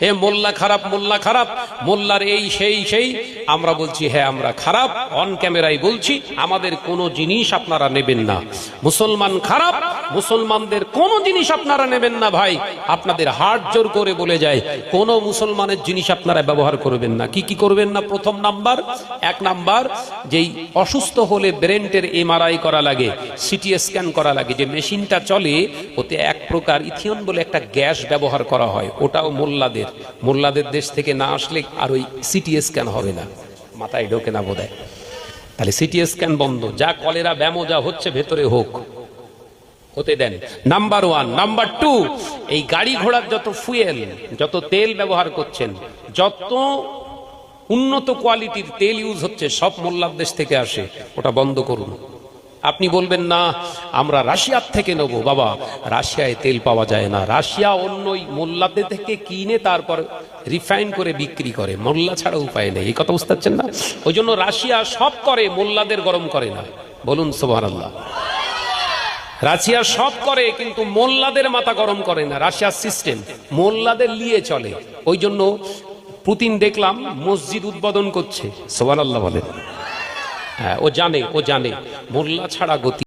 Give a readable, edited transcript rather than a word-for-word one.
হে মোল্লা খারাপ, মোল্লা খারাপ, মোল্লার এই সেই আমরা বলছি হ্যাঁ আমরা খারাপ, অন ক্যামেরায় বলছি আমাদের কোনো জিনিস আপনারা নেবেন না। মুসলমান খারাপ, মুসলমানদের কোনো জিনিস আপনারা নেবেন না ভাই। আপনাদের হাত জোর করে বলে যায় কোনো মুসলমানের জিনিস আপনারা ব্যবহার করবেন না। কি কি করবেন না? প্রথম নাম্বার, এক নাম্বার, যেই অসুস্থ হলে ব্রেনের এমআরআই করা লাগে, সিটি স্ক্যান করা লাগে, যে মেশিনটা চলে ওতে এক প্রকার ইথিয়ন বলে একটা গ্যাস ব্যবহার করা হয়, ওটাও মোল্লাদের দেশ থেকে না আসলে আর ওই সিটি স্ক্যান হবে না। মাথায় ঢোকে না বোধহয়। তাহলে সিটি স্ক্যান বন্ধ, যা কলেরা ব্যামো যা হচ্ছে ভেতরে হোক, হতে দেন। Number one. নাম্বার টু, এই গাড়ি ঘোড়ার যত ফুয়েল, যত তেল ব্যবহার করছেন, যত উন্নত কোয়ালিটির তেল ইউজ হচ্ছে সব মোল্লার দেশ থেকে আসে, ওটা বন্ধ করুন। আপনি বলবেন না আমরা রাশিয়ার থেকে নেব, বাবা রাশিয়ায় তেল পাওয়া যায় না, রাশিয়া অন্য মোল্লাদের থেকে কিনে তারপর রিফাইন করে বিক্রি করে, মোল্লা ছাড়া উপায় নেই। এই কথা বুঝতে পারছেন না? ওই জন্য রাশিয়া সব করে, মোল্লাদের গরম করে না। বলুন সুবহানাল্লাহ। রাশিয়া সব করে কিন্তু মোল্লাদের মাথা গরম করে না। রাশিয়ার সিস্টেম মোল্লাদের নিয়ে চলে। ওই জন্য পুতিন দেখলাম মসজিদ উদ্বোধন করছে, সুবহানাল্লাহ বলেন। হ্যাঁ, ও জানে মোল্লা ছাড়া গতি